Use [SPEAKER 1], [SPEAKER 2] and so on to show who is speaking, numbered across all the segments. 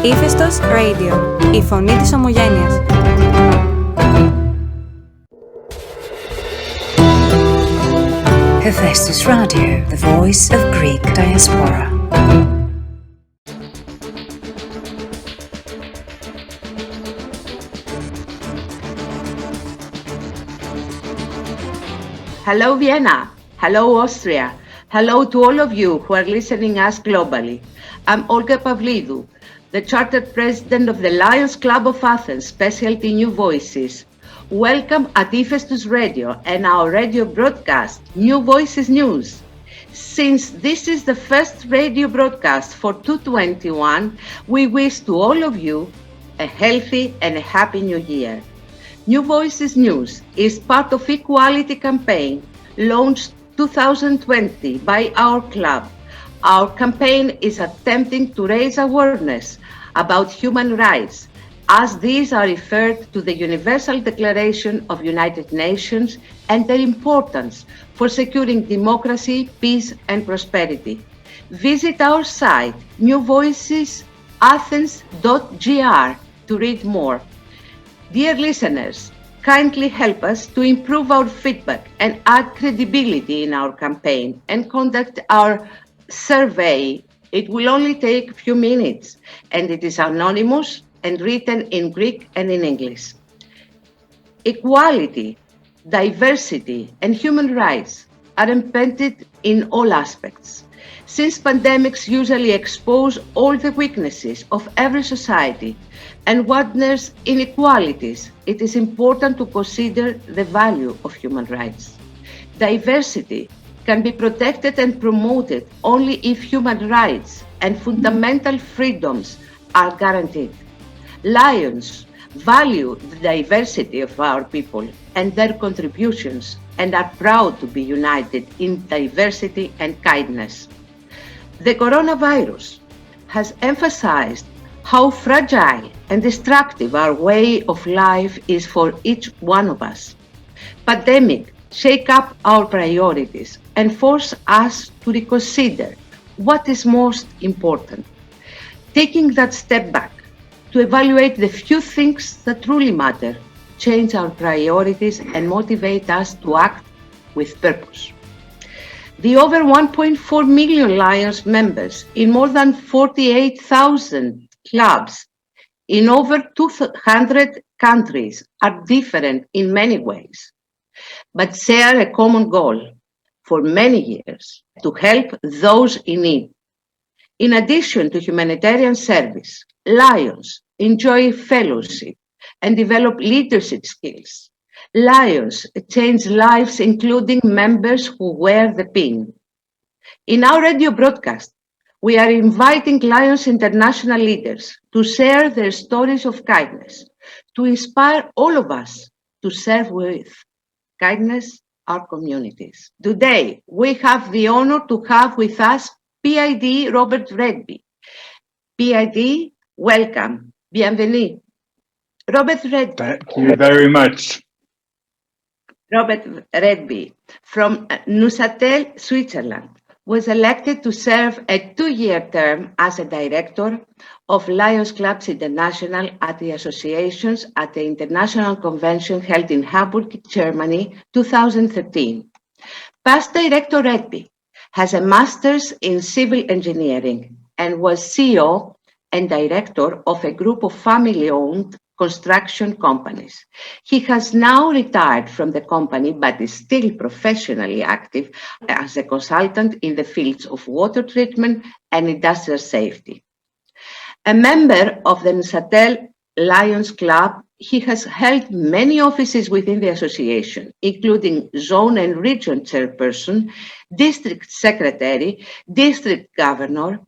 [SPEAKER 1] Ύφεστος Radio, η φωνή της ομογένειας.
[SPEAKER 2] Hephaestus Radio, the voice of Greek diaspora.
[SPEAKER 3] Hello Vienna, hello Austria, hello to all of you who are listening us globally. I'm Olga Pavlidou, the Chartered President of the Lions Club of Athens, specialty New Voices. Welcome at Ύφεστος Radio and our radio broadcast, New Voices News. Since this is the first radio broadcast for 2021, we wish to all of you a healthy and a happy new year. New Voices News is part of Equality campaign launched 2020 by our club. Our campaign is attempting to raise awareness about human rights, as these are referred to the Universal Declaration of United Nations and their importance for securing democracy, peace and prosperity. Visit our site newvoicesathens.gr to read more. Dear listeners, kindly help us to improve our feedback and add credibility in our campaign and conduct our survey. It will only take a few minutes and it is anonymous and written in Greek and in English. Equality, diversity, and human rights are embedded in all aspects. Since pandemics usually expose all the weaknesses of every society and witness inequalities, it is important to consider the value of human rights. Diversity can be protected and promoted only if human rights and fundamental freedoms are guaranteed. Lions value the diversity of our people and their contributions and are proud to be united in diversity and kindness. The coronavirus has emphasized how fragile and destructive our way of life is for each one of us. Pandemic shake up our priorities and force us to reconsider what is most important. Taking that step back to evaluate the few things that truly matter, change our priorities and motivate us to act with purpose. The over 1.4 million Lions members in more than 48,000 clubs in over 200 countries are different in many ways, but share a common goal for many years to help those in need. In addition to humanitarian service, Lions enjoy fellowship and develop leadership skills. Lions change lives, including members who wear the pin. In our radio broadcast, we are inviting Lions international leaders to share their stories of kindness, to inspire all of us to serve with kindness our communities. Today, we have the honor to have with us PID Robert RETTBY. PID, welcome. Bienvenue. Robert RETTBY.
[SPEAKER 4] Thank you very much.
[SPEAKER 3] Robert RETTBY from Neuchâtel, Switzerland, was elected to serve a 2-year term as a director of Lions Clubs International at the associations at the International Convention held in Hamburg, Germany, 2013. Past Director RETTBY has a master's in civil engineering and was CEO and director of a group of family-owned construction companies. He has now retired from the company but is still professionally active as a consultant in the fields of water treatment and industrial safety. A member of the Neuchâtel Lions Club, he has held many offices within the association, including zone and region chairperson, district secretary, district governor,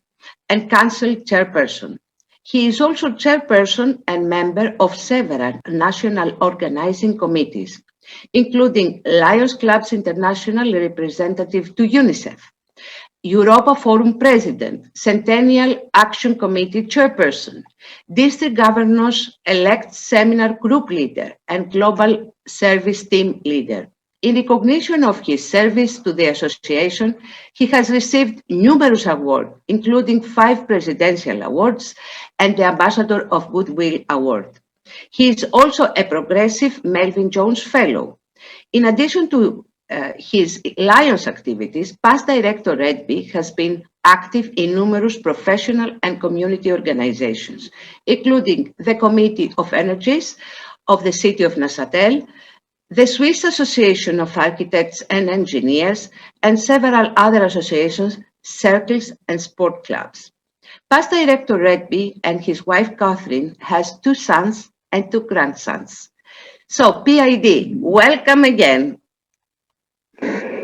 [SPEAKER 3] and council chairperson. He is also chairperson and member of several national organizing committees, including Lions Clubs International representative to UNICEF, Europa Forum President, Centennial Action Committee Chairperson, District Governors Elect Seminar Group Leader, and Global Service Team Leader. In recognition of his service to the association, he has received numerous awards, including 5 presidential awards and the Ambassador of Goodwill Award. He is also a progressive Melvin Jones Fellow. In addition to his Lions activities, past director RETTBY has been active in numerous professional and community organizations, including the Committee of Energies of the City of Neuchâtel, the Swiss Association of Architects and Engineers, and several other associations, circles, and sport clubs. Past director RETTBY and his wife Catherine has 2 sons and 2 grandsons. So, PID, welcome again.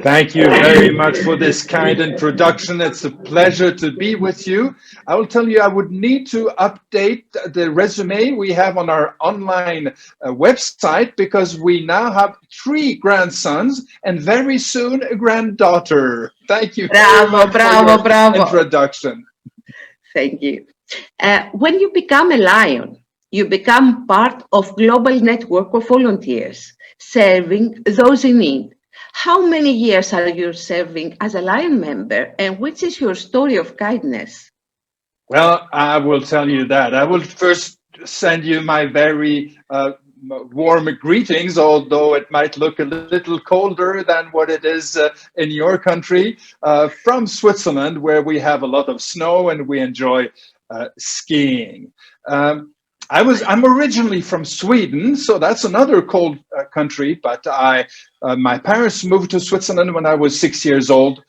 [SPEAKER 4] Thank you very much for this kind introduction. It's a pleasure to be with you. I will tell you, I would need to update the resume we have on our online website because we now have 3 grandsons and very soon a granddaughter. Thank you very much for your introduction.
[SPEAKER 3] Thank you. When you become a Lion, you become part of global network of volunteers serving those in need. How many years are you serving as a Lion member, and which is your story of kindness?
[SPEAKER 4] Well, I will tell you that. I will first send you my very warm greetings, although it might look a little colder than what it is in your country, from Switzerland, where we have a lot of snow and we enjoy skiing. I'm originally from Sweden, so that's another cold country, but my parents moved to Switzerland when I was 6 years old,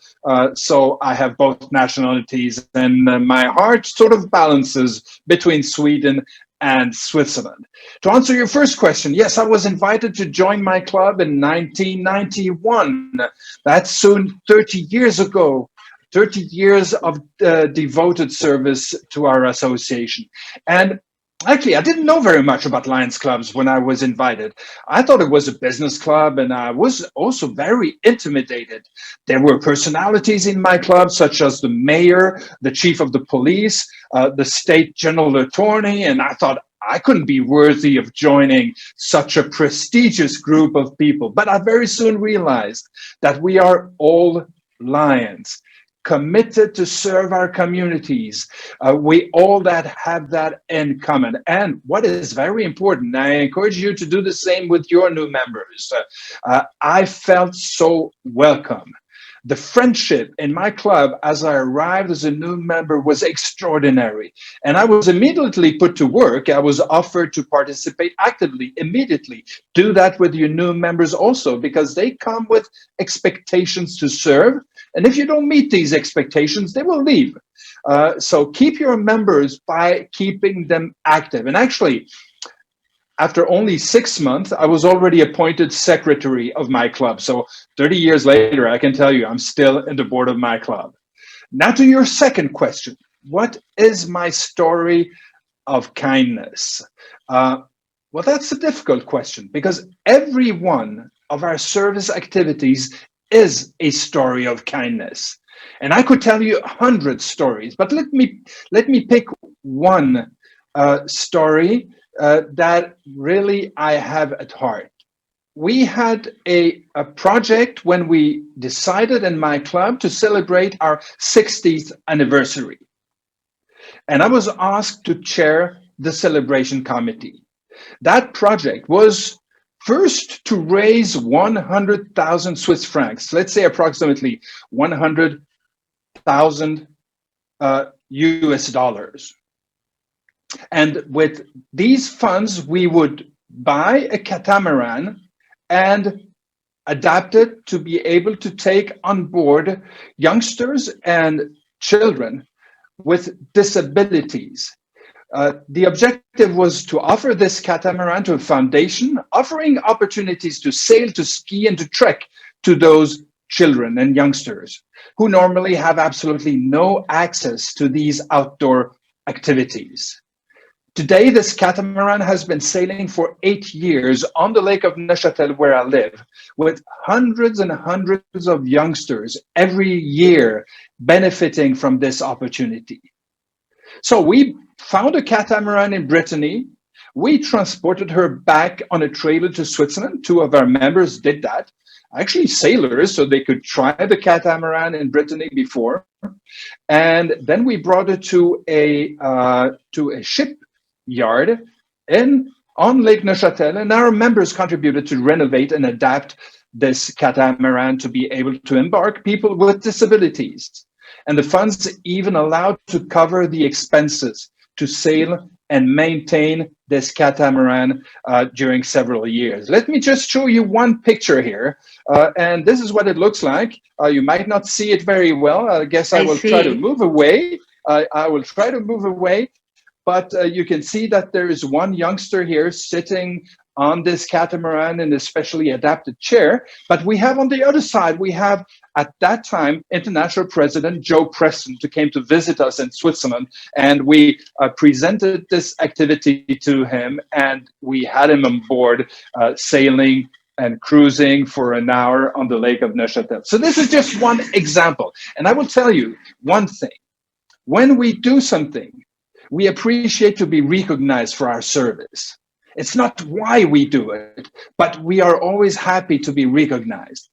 [SPEAKER 4] so I have both nationalities, and my heart sort of balances between Sweden and Switzerland. To answer your first question, yes, I was invited to join my club in 1991. That's soon 30 years ago. 30 years of devoted service to our association. And actually, I didn't know very much about Lions clubs when I was invited. I thought it was a business club, and I was also very intimidated. There were personalities in my club, such as the mayor, the chief of the police, the state general attorney, and I thought I couldn't be worthy of joining such a prestigious group of people. But I very soon realized that we are all Lions, committed to serve our communities. We all have that in common. And what is very important, I encourage you to do the same with your new members. I felt so welcome. The friendship in my club as I arrived as a new member was extraordinary. And I was immediately put to work. I was offered to participate actively, immediately. Do that with your new members also, because they come with expectations to serve. And if you don't meet these expectations, they will leave. So keep your members by keeping them active. And actually, after only 6 months, I was already appointed secretary of my club. So 30 years later, I can tell you I'm still in the board of my club. Now to your second question. What is my story of kindness? Well, that's a difficult question because every one of our service activities is a story of kindness. And I could tell you 100 stories, but let me pick one story that really I have at heart. We had a project when we decided in my club to celebrate our 60th anniversary. And I was asked to chair the celebration committee. That project was first to raise 100,000 Swiss francs, let's say approximately 100,000 US dollars. And with these funds, we would buy a catamaran and adapt it to be able to take on board youngsters and children with disabilities. The objective was to offer this catamaran to a foundation, offering opportunities to sail, to ski, and to trek to those children and youngsters who normally have absolutely no access to these outdoor activities. Today, this catamaran has been sailing for 8 years on the lake of Neuchâtel, where I live, with hundreds and hundreds of youngsters every year benefiting from this opportunity. So we found a catamaran in Brittany. We transported her back on a trailer to Switzerland. 2 of our members did that. actually sailors, so they could try the catamaran in Brittany before. And then we brought it to a shipyard on Lake Neuchâtel, and our members contributed to renovate and adapt this catamaran to be able to embark people with disabilities. And the funds even allowed to cover the expenses to sail and maintain this catamaran during several years. Let me just show you one picture here. And this is what it looks like. You might not see it very well. I guess I will try to move away. I will try to move away. But you can see that there is one youngster here sitting on this catamaran in a specially adapted chair. But we have on the other side, we have at that time, International President Joe Preston, who came to visit us in Switzerland. And we presented this activity to him, and we had him on board sailing and cruising for an hour on the Lake of Neuchâtel. So this is just one example. And I will tell you one thing. When we do something, we appreciate to be recognized for our service. It's not why we do it, but we are always happy to be recognized.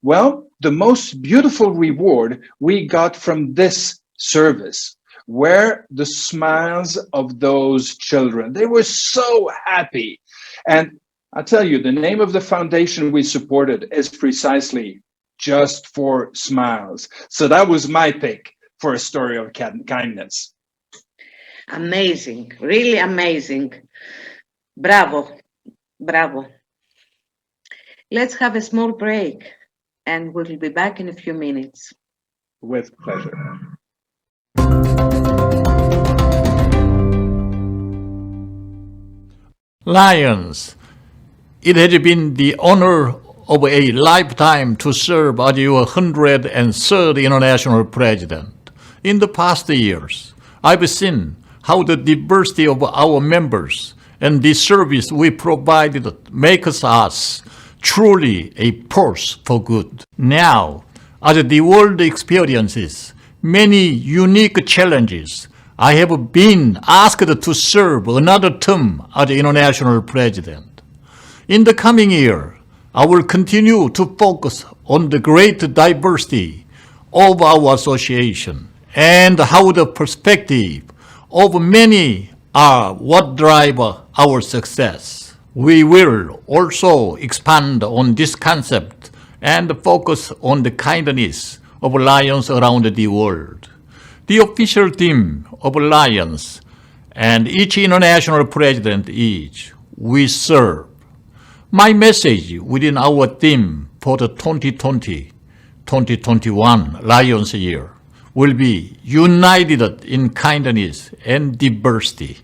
[SPEAKER 4] Well, the most beautiful reward we got from this service were the smiles of those children. They were so happy. And I tell you, the name of the foundation we supported is precisely Just for Smiles. So that was my pick for a story of kindness.
[SPEAKER 3] Amazing, really amazing. Bravo, bravo. Let's have a small break and we'll be back in a few minutes.
[SPEAKER 4] With pleasure.
[SPEAKER 5] Lions, it has been the honor of a lifetime to serve as your 103rd International President. In the past years, I've seen how the diversity of our members and the service we provided makes us truly a force for good. Now, as the world experiences many unique challenges, I have been asked to serve another term as International President. In the coming year, I will continue to focus on the great diversity of our association and how the perspective of many are what drive our success. We will also expand on this concept and focus on the kindness of Lions around the world. The official theme of Lions and each international president is "We serve." My message within our theme for the 2020-2021 Lions year will be united in kindness and diversity.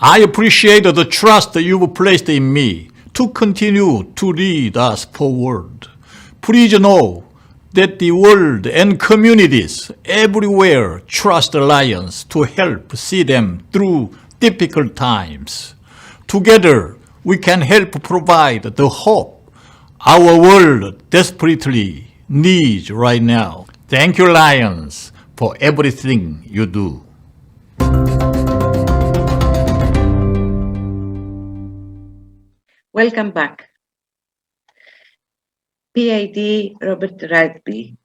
[SPEAKER 5] I appreciate the trust you've placed in me to continue to lead us forward. Please know that the world and communities everywhere trust Lions to help see them through difficult times. Together, we can help provide the hope our world desperately needs right now. Thank you, Lions, for everything you do.
[SPEAKER 3] Welcome back. PID Robert RETTBY.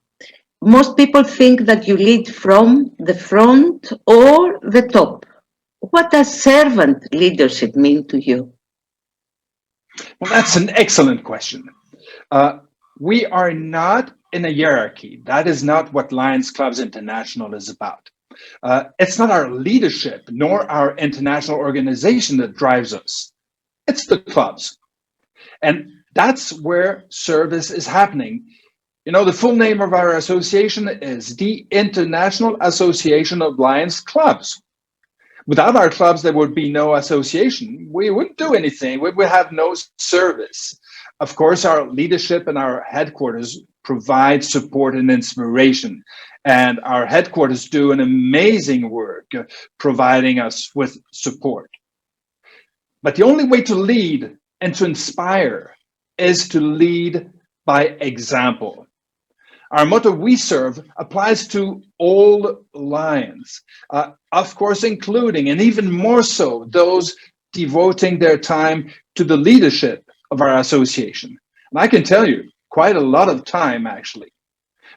[SPEAKER 3] Most people think that you lead from the front or the top. What does servant leadership mean to you?
[SPEAKER 4] Well, that's an excellent question. We are not in a hierarchy. That is not what Lions Clubs International is about. It's not our leadership nor our international organization that drives us. It's the clubs. And that's where service is happening. You know, the full name of our association is the International Association of Lions Clubs. Without our clubs, there would be no association. We wouldn't do anything. We would have no service. Of course, our leadership and our headquarters provide support and inspiration. And our headquarters do an amazing work providing us with support. But the only way to lead and to inspire is to lead by example. Our motto, "We serve," applies to all Lions, of course, including and even more so those devoting their time to the leadership of our association. And I can tell you, quite a lot of time, actually.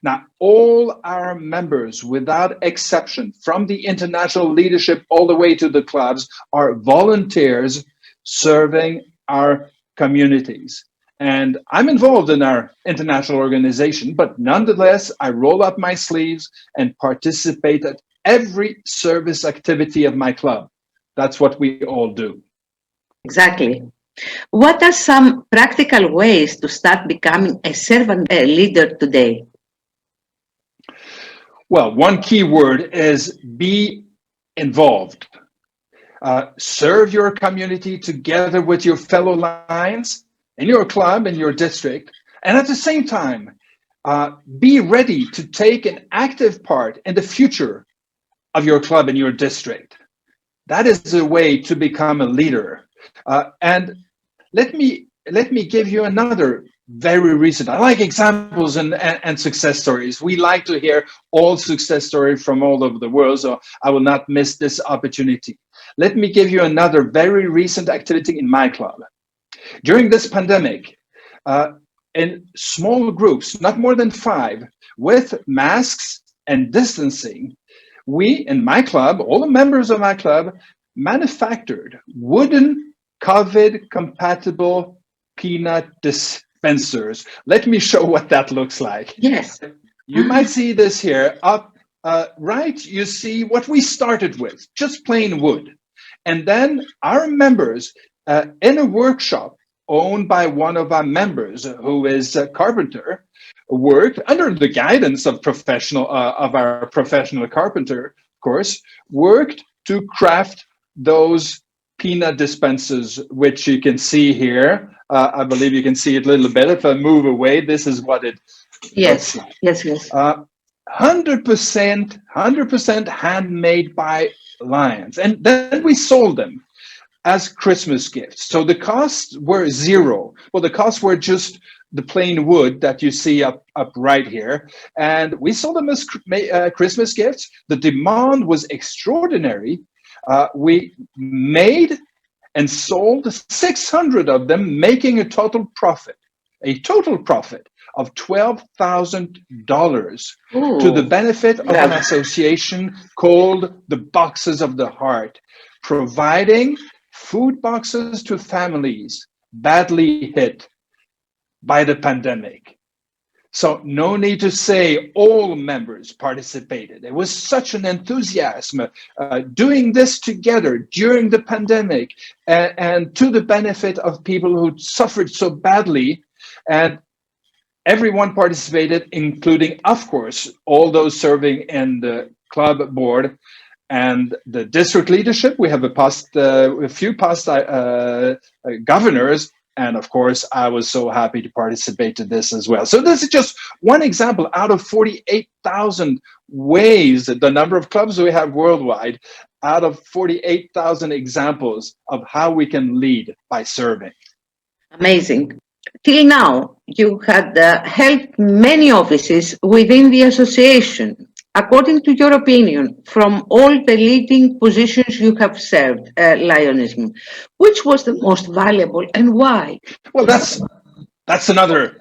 [SPEAKER 4] Now, all our members, without exception, from the international leadership all the way to the clubs, are volunteers serving our communities. And I'm involved in our international organization, but nonetheless, I roll up my sleeves and participate at every service activity of my club. That's what we all do.
[SPEAKER 3] Exactly. What are some practical ways to start becoming a servant leader today?
[SPEAKER 4] Well, one key word is be involved. Serve your community together with your fellow Lions in your club, in your district, and at the same time, be ready to take an active part in the future of your club and your district. That is a way to become a leader. And let me give you another very recent. I like examples and success stories. We like to hear all success stories from all over the world, so I will not miss this opportunity. Let me give you another very recent activity in my club. During this pandemic, in small groups, not more than 5, with masks and distancing, we in my club, all the members of my club, manufactured wooden COVID-compatible peanut dispensers. Let me show what that looks like.
[SPEAKER 3] Yes.
[SPEAKER 4] You might see this here. Up right, you see what we started with, just plain wood. And then our members in a workshop owned by one of our members, who is a carpenter, worked under the guidance of our professional carpenter, of course, worked to craft those peanut dispensers, which you can see here. I believe you can see it a little bit. If I move away, this is what it
[SPEAKER 3] Yes,
[SPEAKER 4] looks like.
[SPEAKER 3] yes.
[SPEAKER 4] 100% handmade by Lions. And then we sold them as Christmas gifts. So the costs were zero. Well, the costs were just the plain wood that you see up right here. And we sold them as Christmas gifts. The demand was extraordinary. We made and sold 600 of them, making a total profit of $12,000 to the benefit of an association called the Boxes of the Heart, providing food boxes to families badly hit by the pandemic. So no need to say all members participated. It was such an enthusiasm doing this together during the pandemic and to the benefit of people who suffered so badly. And everyone participated, including, of course, all those serving in the club board and the district leadership. We have a few past governors. And of course, I was so happy to participate in this as well. So this is just one example out of 48,000 ways, the number of clubs we have worldwide, out of 48,000 examples of how we can lead by serving.
[SPEAKER 3] Amazing. Till now, you had helped many offices within the association. According to your opinion, from all the leading positions you have served, Lionism, which was the most valuable and why?
[SPEAKER 4] Well, that's another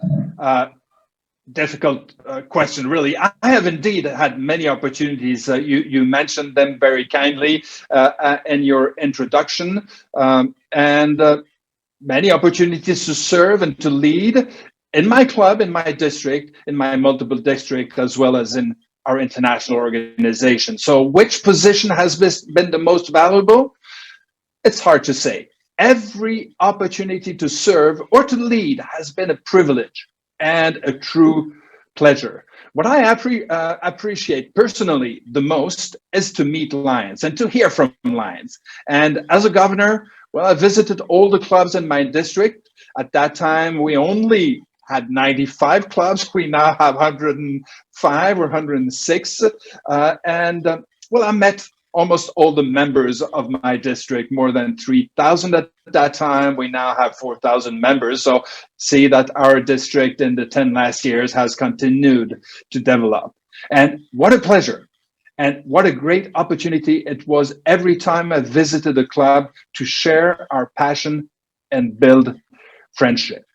[SPEAKER 4] difficult question, really. I have indeed had many opportunities. You mentioned them very kindly in your introduction, and many opportunities to serve and to lead in my club, in my district, in my multiple district, as well as in our international organization. So which position has been the most valuable? It's hard to say. Every opportunity to serve or to lead has been a privilege and a true pleasure. What I appreciate personally the most is to meet Lions and to hear from Lions. And as a governor, well, I visited all the clubs in my district. At that time, we only had 95 clubs. We now have 105 or 106. Well, I met almost all the members of my district, more than 3,000 at that time. We now have 4,000 members. So see that our district in the 10 last years has continued to develop. And what a pleasure. And what a great opportunity it was every time I visited a club to share our passion and build friendship.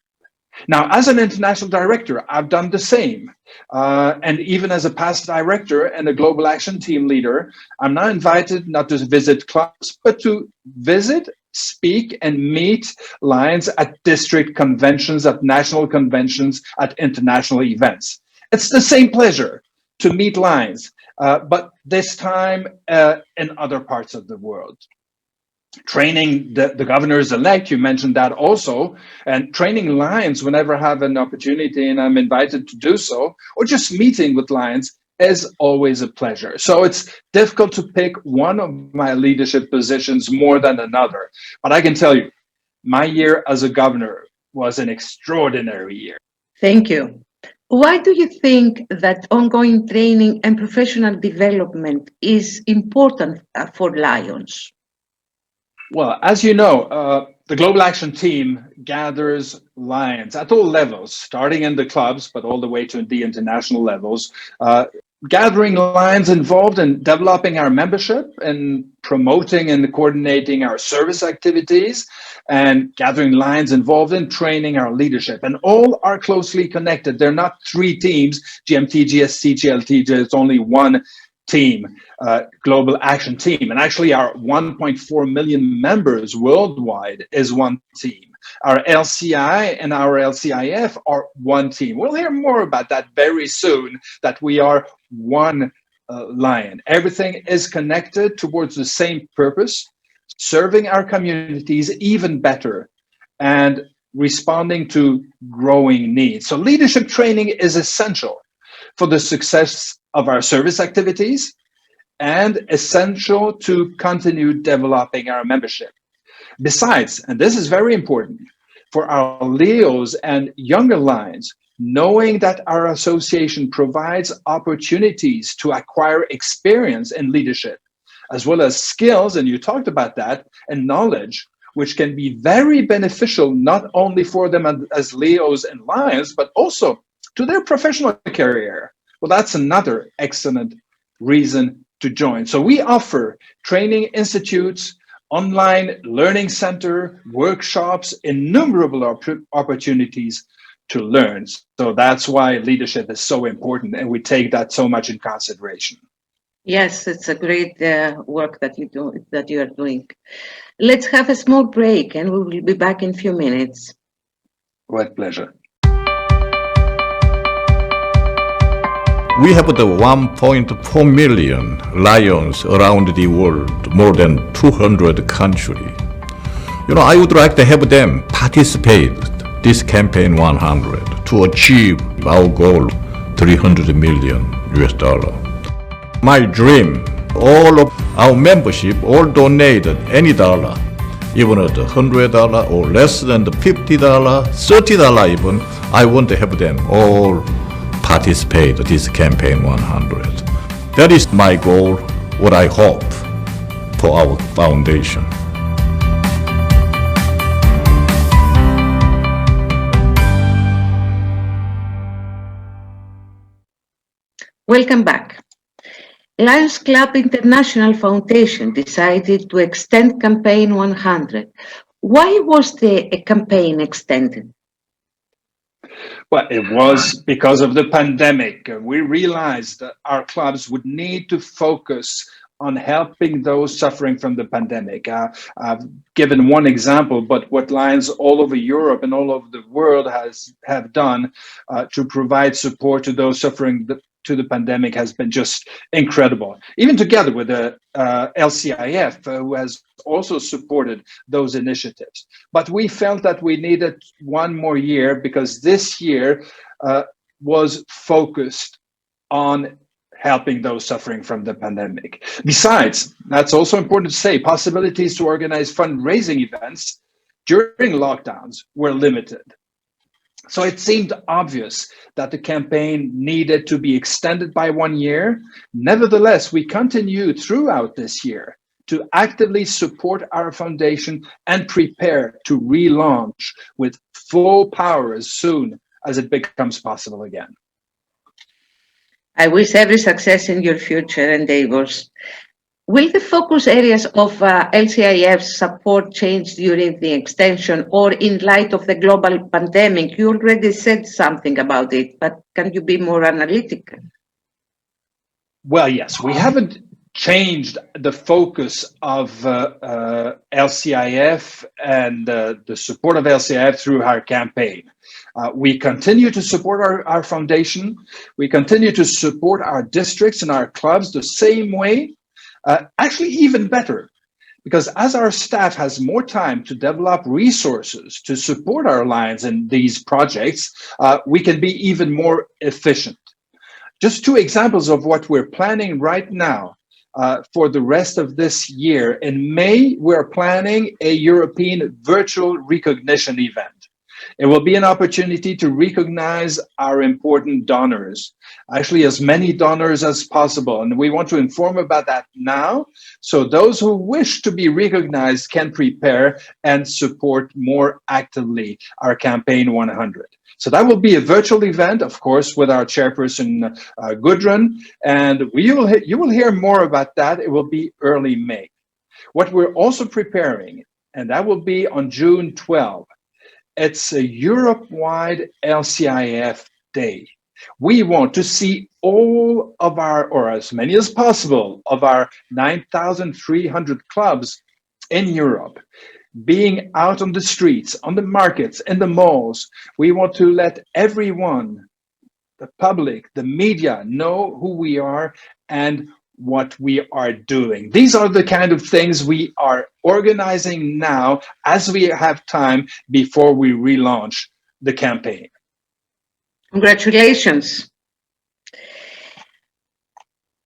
[SPEAKER 4] Now, as an international director, I've done the same. And even as a past director and a global action team leader, I'm now invited not to visit clubs, but to visit, speak, and meet lions at district conventions, at national conventions, at international events. It's the same pleasure to meet lions, but this time in other parts of the world. Training the governors-elect, you mentioned that also, and training lions whenever I have an opportunity and I'm invited to do so, or just meeting with lions is always a pleasure. So it's difficult to pick one of my leadership positions more than another. But I can tell you, my year as a governor was an extraordinary year.
[SPEAKER 3] Thank you. Why do you think that ongoing training and professional development is important for lions?
[SPEAKER 4] Well, as you know, the Global Action Team gathers lions at all levels, starting in the clubs, but all the way to the international levels. Gathering lions involved in developing our membership and promoting and coordinating our service activities, and gathering lions involved in training our leadership. And all are closely connected. They're not three teams, GMT, GST, GLT, there's only one team, Global Action Team. And actually our 1.4 million members worldwide is one team. Our LCI and our LCIF are one team. We'll hear more about that very soon, that we are one lion. Everything is connected towards the same purpose, serving our communities even better and responding to growing needs. So leadership training is essential for the success of our service activities and essential to continue developing our membership. Besides, and this is very important, for our Leos and younger lions, knowing that our association provides opportunities to acquire experience in leadership, as well as skills, and you talked about that, and knowledge, which can be very beneficial not only for them as Leos and lions, but also to their professional career. Well, that's another excellent reason to join. So we offer training institutes, online learning center, workshops, innumerable opportunities to learn. So that's why leadership is so important, and we take that so much in consideration.
[SPEAKER 3] Yes, it's a great work that you are doing. Let's have a small break, and we will be back in a few minutes.
[SPEAKER 4] With pleasure.
[SPEAKER 5] We have the 1.4 million lions around the world, more than 200 countries. I would like to have them participate this campaign 100 to achieve our goal, $300 million. My dream, all of our membership all donated any dollar, even at $100 or less than the $50, $30 even, I want to have them all participate in this campaign 100. That is my goal, what I hope for our foundation.
[SPEAKER 3] Welcome back. Lions Club International Foundation decided to extend campaign 100. Why was the campaign extended?
[SPEAKER 4] Well, it was because of the pandemic. We realized that our clubs would need to focus on helping those suffering from the pandemic. I've given one example, but what Lions all over Europe and all over the world have done to provide support to those suffering to the pandemic has been just incredible. Even together with the LCIF, who has also supported those initiatives. But we felt that we needed one more year because this year was focused on helping those suffering from the pandemic. Besides, that's also important to say, possibilities to organize fundraising events during lockdowns were limited. So it seemed obvious that the campaign needed to be extended by 1 year. Nevertheless, we continued throughout this year to actively support our foundation and prepare to relaunch with full power as soon as it becomes possible again.
[SPEAKER 3] I wish every success in your future endeavors. Will the focus areas of LCIF's support change during the extension or in light of the global pandemic? You already said something about it, but can you be more analytical?
[SPEAKER 4] Well, yes, we haven't changed the focus of LCIF and the support of LCIF through our campaign. We continue to support our foundation. We continue to support our districts and our clubs the same way, actually even better, because as our staff has more time to develop resources to support our Lions in these projects, we can be even more efficient. Just two examples of what we're planning right now for the rest of this year. In May, we're planning a European virtual recognition event. It will be an opportunity to recognize our important donors, actually as many donors as possible. And we want to inform about that now, so those who wish to be recognized can prepare and support more actively our Campaign 100. So that will be a virtual event, of course, with our chairperson, Gudrun, and you will hear more about that. It will be early May. What we're also preparing, and that will be on June 12, it's a Europe-wide LCIF day. We want to see all of our, or as many as possible, of our 9,300 clubs in Europe being out on the streets, on the markets, in the malls. We want to let everyone, the public, the media, know who we are and what we are doing. These are the kind of things we are organizing now as we have time before we relaunch the campaign.
[SPEAKER 3] Congratulations.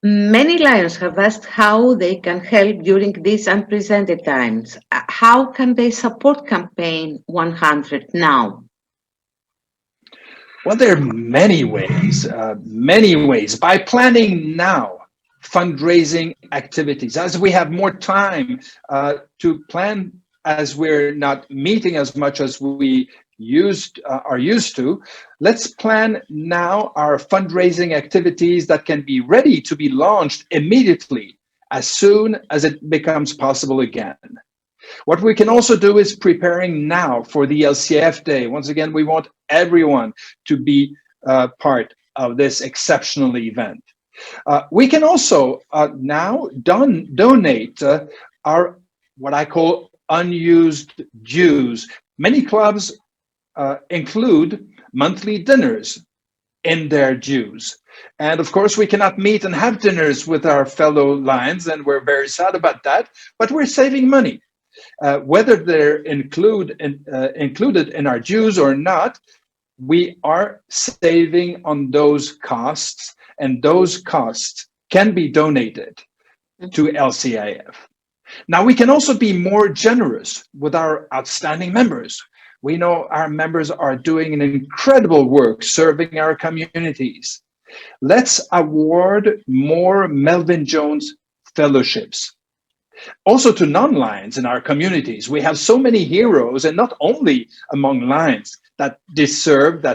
[SPEAKER 3] Many Lions have asked how they can help during these unprecedented times. How can they support Campaign 100 now?
[SPEAKER 4] Well, there are many ways, By planning now, fundraising activities, as we have more time to plan, as we're not meeting as much as we are used to, let's plan now our fundraising activities that can be ready to be launched immediately as soon as it becomes possible again. What we can also do is preparing now for the LCF Day. Once again, we want everyone to be part of this exceptional event. We can also now donate our, what I call, unused dues. Many clubs include monthly dinners in their dues. And of course, we cannot meet and have dinners with our fellow Lions, and we're very sad about that, but we're saving money. Whether they're included in our dues or not, we are saving on those costs, and those costs can be donated to LCIF. Now, we can also be more generous with our outstanding members. We know our members are doing an incredible work serving our communities. Let's award more Melvin Jones fellowships. Also to non-Lions in our communities. We have so many heroes, and not only among Lions, that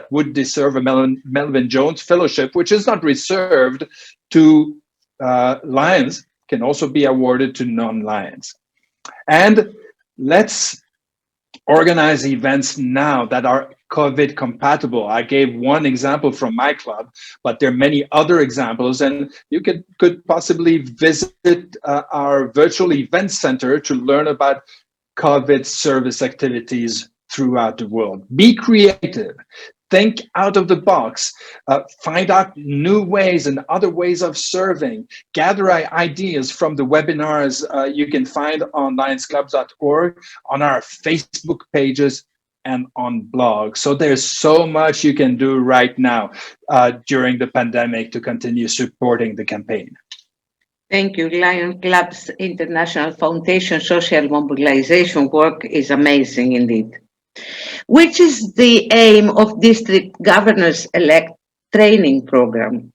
[SPEAKER 4] would deserve a Melvin Jones fellowship, which is not reserved to Lions, can also be awarded to non-Lions. And let's organize events now that are COVID compatible. I gave one example from my club, but there are many other examples, and you could possibly visit our virtual event center to learn about COVID service activities throughout the world. Be creative. Think out of the box, find out new ways and other ways of serving, gather ideas from the webinars you can find on lionsclubs.org, on our Facebook pages, and on blogs. So there's so much you can do right now during the pandemic to continue supporting the campaign.
[SPEAKER 3] Thank you. Lions Clubs International Foundation social mobilization work is amazing indeed. Which is the aim of District Governors-elect training program?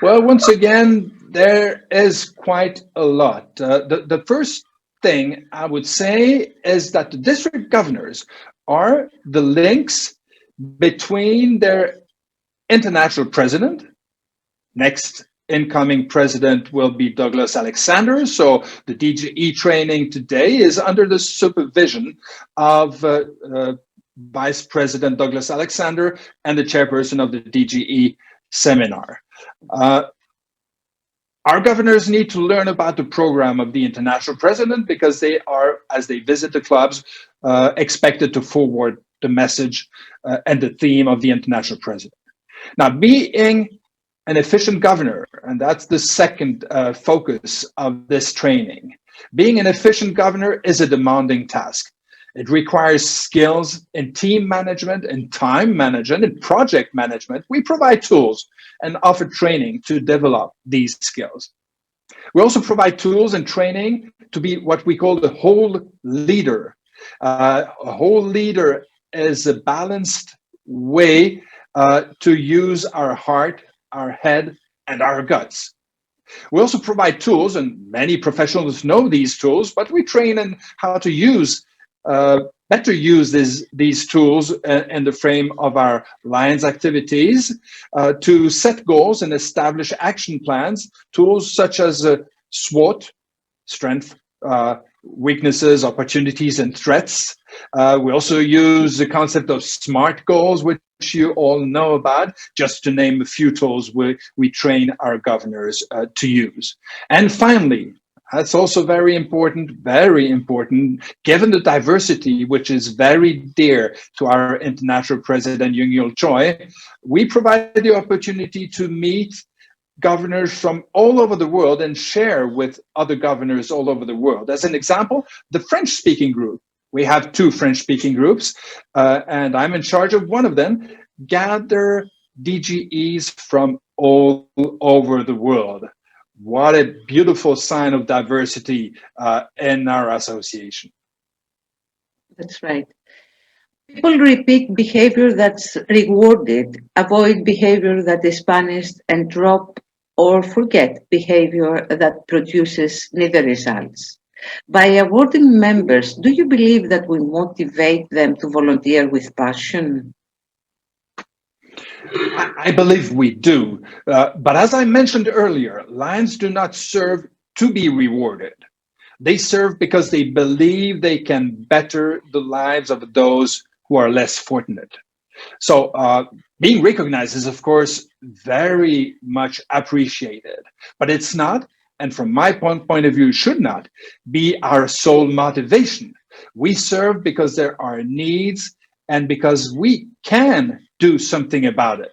[SPEAKER 4] Well, once again, there is quite a lot. The first thing I would say is that the district governors are the links between their international president, next incoming president will be Douglas Alexander. So the DGE training today is under the supervision of Vice President Douglas Alexander and the chairperson of the DGE seminar. Our governors need to learn about the program of the international president because they are, as they visit the clubs, expected to forward the message and the theme of the international president. Now, being an efficient governor, and that's the second focus of this training, being an efficient governor is a demanding task. It requires skills in team management, in time management, in project management. We provide tools and offer training to develop these skills. We also provide tools and training to be what we call the whole leader. A whole leader is a balanced way to use our heart, our head, and our guts. We also provide tools, and many professionals know these tools, but we train in how to use better use these tools in the frame of our Lions activities to set goals and establish action plans, tools such as SWOT, strength, weaknesses, opportunities, and threats. We also use the concept of SMART goals, which you all know about, just to name a few tools we train our governors to use. And finally, that's also very important, given the diversity, which is very dear to our international president, Young-Yul Choi. We provide the opportunity to meet governors from all over the world and share with other governors all over the world. As an example, the French-speaking group. We have two French-speaking groups, and I'm in charge of one of them, gather DGEs from all over the world. What a beautiful sign of diversity in our association.
[SPEAKER 3] That's right. People repeat behavior that's rewarded, avoid behavior that is punished, and drop or forget behavior that produces neither results. By awarding members, do you believe that we motivate them to volunteer with passion?
[SPEAKER 4] I believe we do. But as I mentioned earlier, Lions do not serve to be rewarded. They serve because they believe they can better the lives of those who are less fortunate. So being recognized is, of course, very much appreciated, but it's not, and from my point of view, should not be our sole motivation. We serve because there are needs and because we can do something about it.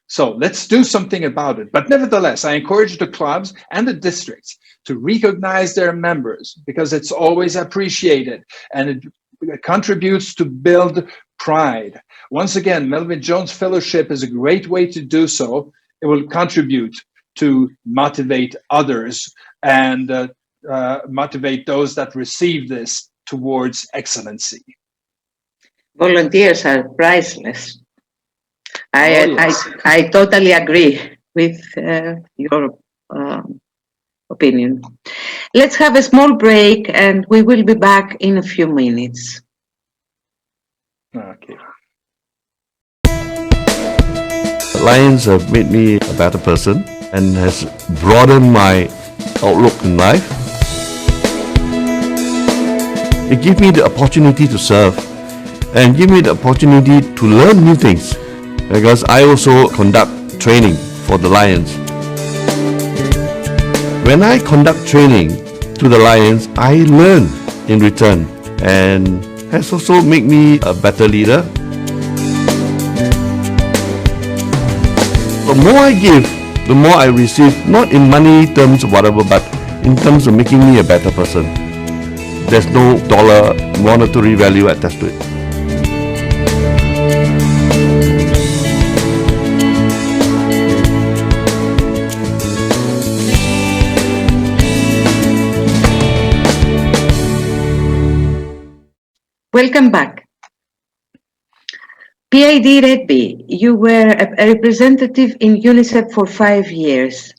[SPEAKER 4] So let's do something about it. But nevertheless, I encourage the clubs and the districts to recognize their members because it's always appreciated and it contributes to build pride. Once again, Melvin Jones Fellowship is a great way to do so. It will contribute to motivate others and motivate those that receive this towards excellency.
[SPEAKER 3] Volunteers are priceless. I totally agree with your opinion. Let's have a small break and we will be back in a few minutes.
[SPEAKER 4] Okay.
[SPEAKER 6] Lions have made me a better person and has broadened my outlook in life. It gives me the opportunity to serve and give me the opportunity to learn new things because I also conduct training for the Lions. When I conduct training to the Lions, I learn in return and has also made me a better leader. The more I give, the more I receive, not in money terms or whatever, but in terms of making me a better person. There's no dollar monetary value attached to it.
[SPEAKER 3] Welcome back. PID RETTBY, you were a representative in UNICEF for 5 years.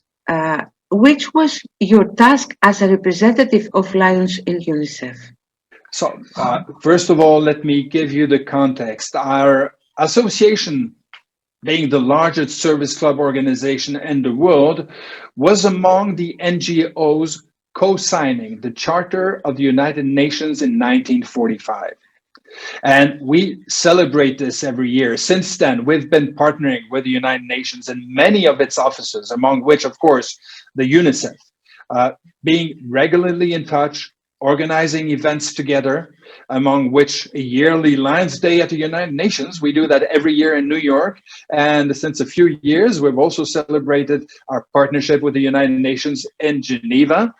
[SPEAKER 3] Which was your task as a representative of Lions in UNICEF?
[SPEAKER 4] So, first of all, let me give you the context. Our association, being the largest service club organization in the world, was among the NGOs co-signing the Charter of the United Nations in 1945. And we celebrate this every year. Since then, we've been partnering with the United Nations and many of its offices, among which, of course, the UNICEF, being regularly in touch, organizing events together, among which a yearly Lions Day at the United Nations. We do that every year in New York. And since a few years, we've also celebrated our partnership with the United Nations in Geneva.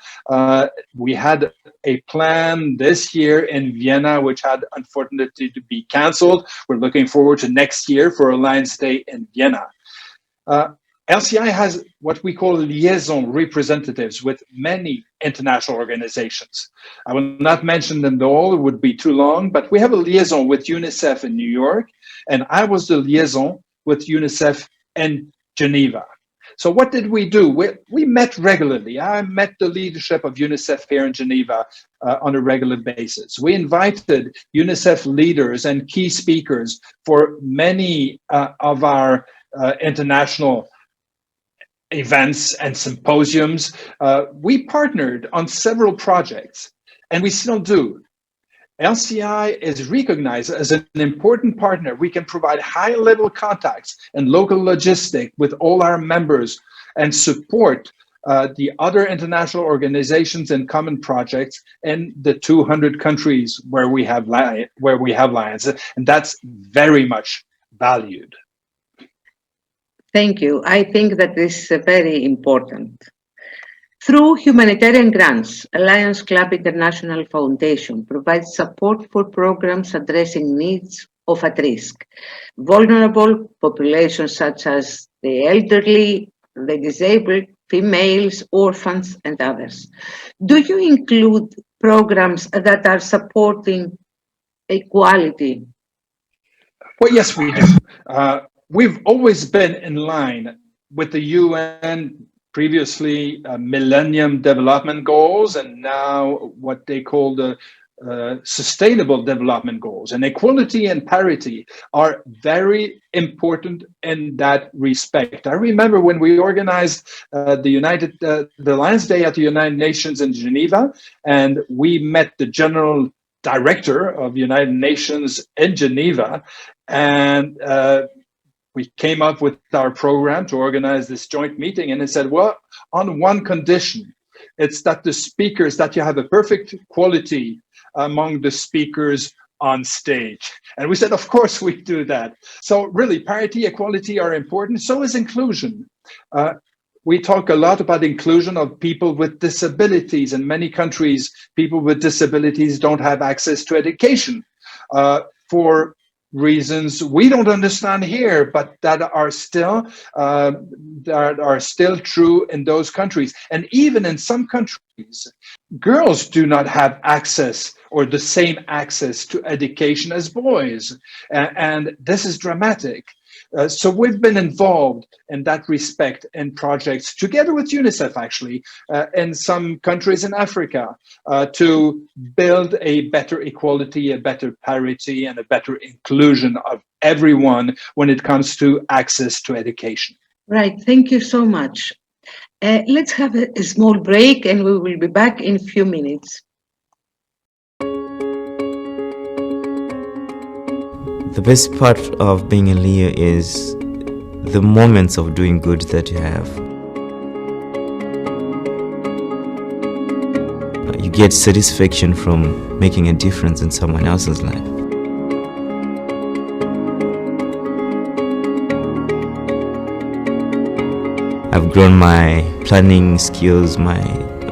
[SPEAKER 4] We had a plan this year in Vienna, which had unfortunately to be canceled. We're looking forward to next year for a Lions Day in Vienna. LCI has what we call liaison representatives with many international organizations. I will not mention them all, it would be too long, but we have a liaison with UNICEF in New York, and I was the liaison with UNICEF in Geneva. So what did we do? We met regularly. I met the leadership of UNICEF here in Geneva on a regular basis. We invited UNICEF leaders and key speakers for many of our international events and symposiums. We partnered on several projects, and we still do. LCI is recognized as an important partner. We can provide high-level contacts and local logistics with all our members and support the other international organizations and common projects in the 200 countries where we have Lions, and that's very much valued.
[SPEAKER 3] Thank you. I think that this is very important. Through humanitarian grants, Lions Club International Foundation provides support for programs addressing needs of at-risk, vulnerable populations such as the elderly, the disabled, females, orphans, and others. Do you include programs that are supporting equality?
[SPEAKER 4] Well, yes, we do. We've always been in line with the UN, previously Millennium Development Goals, and now what they call the Sustainable Development Goals. And equality and parity are very important in that respect. I remember when we organized the Lions Day at the United Nations in Geneva, and we met the General Director of the United Nations in Geneva, and we came up with our program to organize this joint meeting, and it said, well, on one condition, it's that that you have a perfect quality among the speakers on stage. And we said, of course we do that. So really, parity, equality are important. So is inclusion. We talk a lot about inclusion of people with disabilities. In many countries, people with disabilities don't have access to education for reasons we don't understand here, but that are still true in those countries. And even in some countries, girls do not have access or the same access to education as boys. And this is dramatic. So we've been involved in that respect in projects together with UNICEF, actually, in some countries in Africa to build a better equality, a better parity, and a better inclusion of everyone when it comes to access to education.
[SPEAKER 3] Right. Thank you so much. Let's have a small break and we will be back in a few minutes.
[SPEAKER 7] The best part of being a leader is the moments of doing good that you have. You get satisfaction from making a difference in someone else's life. I've grown my planning skills, my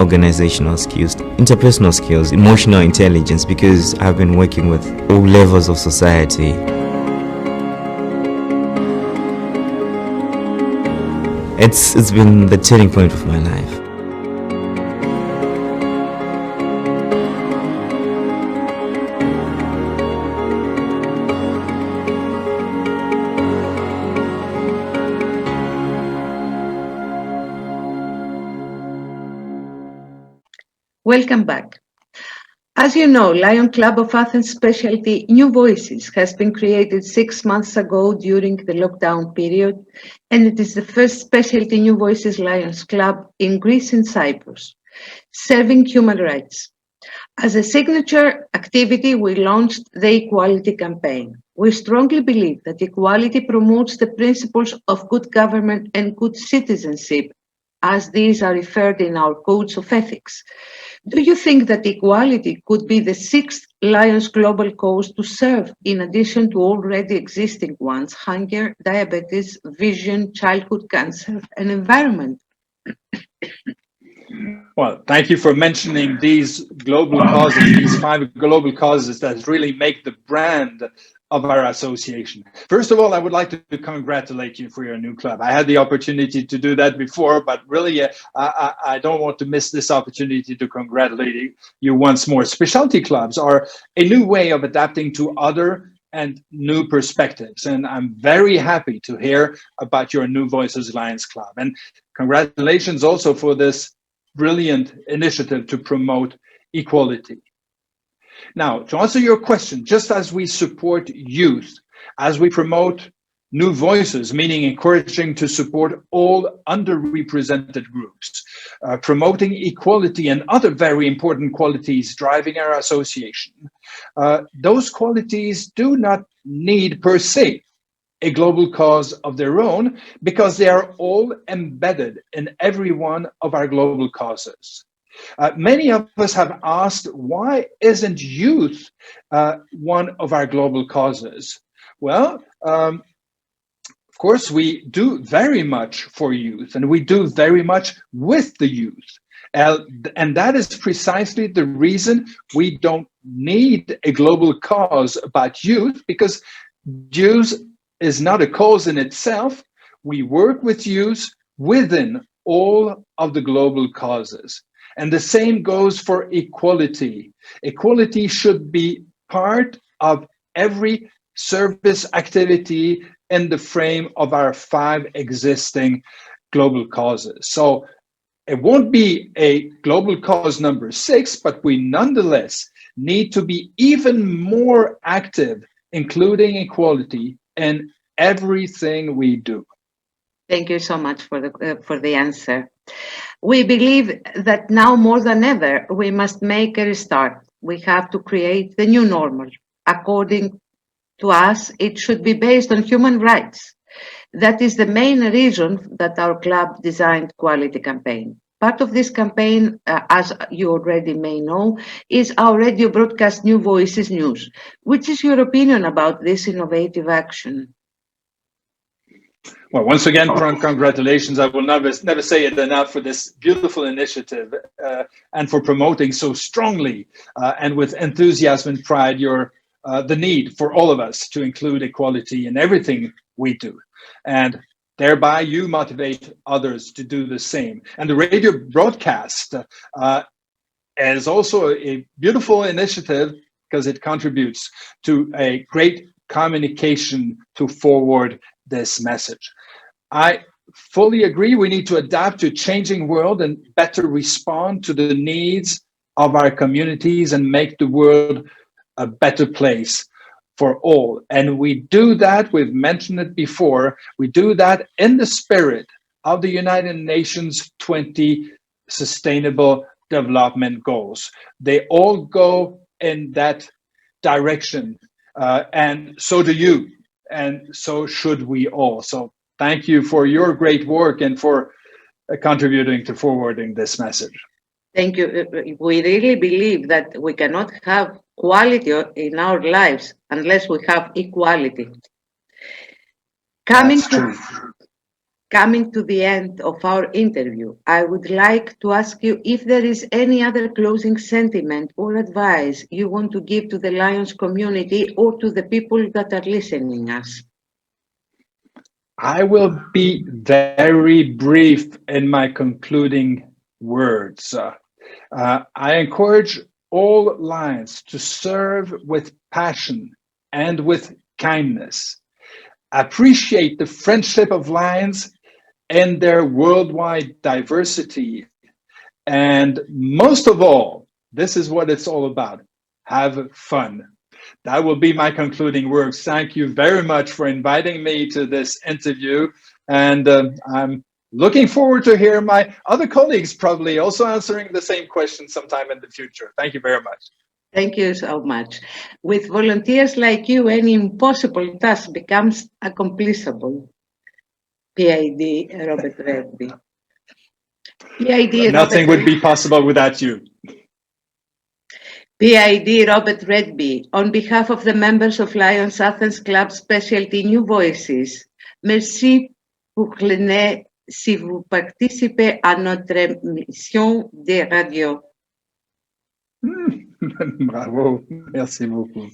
[SPEAKER 7] organizational skills, interpersonal skills, emotional intelligence, because I've been working with all levels of society. It's been the turning point of my life.
[SPEAKER 3] Welcome back. As you know, Lion Club of Athens specialty New Voices has been created 6 months ago during the lockdown period, and it is the first specialty New Voices Lions Club in Greece and Cyprus, serving human rights. As a signature activity, we launched the Equality Campaign. We strongly believe that equality promotes the principles of good government and good citizenship, as these are referred in our codes of ethics. Do you think that equality could be the sixth Lions Global Cause to serve, in addition to already existing ones, hunger, diabetes, vision, childhood cancer, and environment?
[SPEAKER 4] Well, thank you for mentioning these global causes, these 5 global causes that really make the brand of our association. First of all, I would like to congratulate you for your new club. I had the opportunity to do that before, but really, I don't want to miss this opportunity to congratulate you once more. Specialty clubs are a new way of adapting to other and new perspectives. And I'm very happy to hear about your New Voices Lions Club. And congratulations also for this brilliant initiative to promote equality. Now, to answer your question, just as we support youth, as we promote new voices, meaning encouraging to support all underrepresented groups, promoting equality and other very important qualities driving our association, those qualities do not need per se a global cause of their own, because they are all embedded in every one of our global causes. Many of us have asked, why isn't youth one of our global causes? Well, of course, we do very much for youth, and we do very much with the youth. And that is precisely the reason we don't need a global cause about youth, because youth is not a cause in itself. We work with youth within all of the global causes. And the same goes for equality. Equality should be part of every service activity in the frame of our 5 existing global causes. So it won't be a global cause number 6, but we nonetheless need to be even more active, including equality, in everything we do.
[SPEAKER 3] Thank you so much for the answer. We believe that now more than ever, we must make a restart. We have to create the new normal. According to us, it should be based on human rights. That is the main reason that our club designed Quality Campaign. Part of this campaign, as you already may know, is our radio broadcast New Voices News. Which is your opinion about this innovative action?
[SPEAKER 4] Well, once again, congratulations. I will never say it enough for this beautiful initiative and for promoting so strongly and with enthusiasm and pride the need for all of us to include equality in everything we do. And thereby you motivate others to do the same. And the radio broadcast is also a beautiful initiative because it contributes to a great communication to forward this message. I fully agree. We need to adapt to a changing world and better respond to the needs of our communities and make the world a better place for all. And we do that, we've mentioned it before, we do that in the spirit of the United Nations 20 Sustainable Development Goals. They all go in that direction, and so do you, and so should we all. So thank you for your great work and for contributing to forwarding this message.
[SPEAKER 3] Thank you. We really believe that we cannot have quality in our lives unless we have equality. Coming to the end of our interview, I would like to ask you if there is any other closing sentiment or advice you want to give to the Lions community or to the people that are listening us.
[SPEAKER 4] I will be very brief in my concluding words. I encourage all Lions to serve with passion and with kindness. Appreciate the friendship of Lions and their worldwide diversity. And most of all, This is what it's all about. Have fun. That will be my concluding words. Thank you very much for inviting me to this interview. And I'm looking forward to hear my other colleagues probably also answering the same question sometime in the future. Thank you very much.
[SPEAKER 3] Thank you so much. With volunteers like you, any impossible task becomes accomplishable. PID, Robert RETTBY. PID,
[SPEAKER 4] Nothing would be possible without you.
[SPEAKER 3] PID, Robert RETTBY, on behalf of the members of Lions Athens Club Specialty New Voices, merci pour l'année si vous participez à notre émission de radio.
[SPEAKER 4] Bravo, merci beaucoup.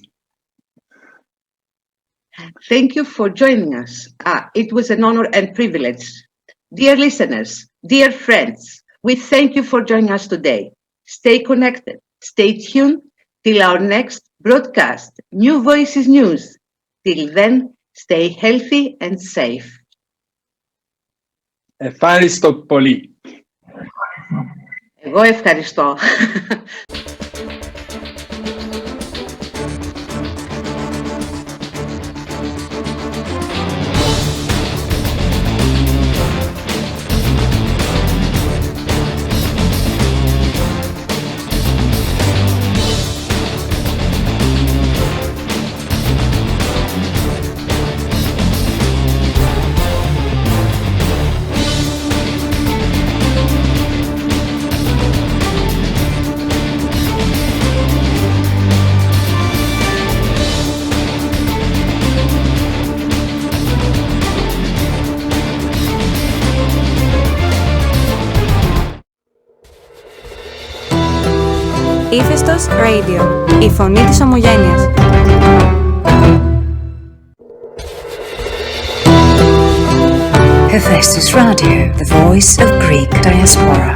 [SPEAKER 3] Thank you for joining us. It was an honor and privilege. Dear listeners, dear friends, we thank you for joining us today. Stay connected, stay tuned till our next broadcast, New Voices News. Till then, stay healthy and safe.
[SPEAKER 4] Ευχαριστώ πολύ.
[SPEAKER 3] Εγώ ευχαριστώ.
[SPEAKER 1] Ύφεστος Radio, η φωνή της ομογένειας.
[SPEAKER 2] Hephaestus Radio, the voice of Greek diaspora.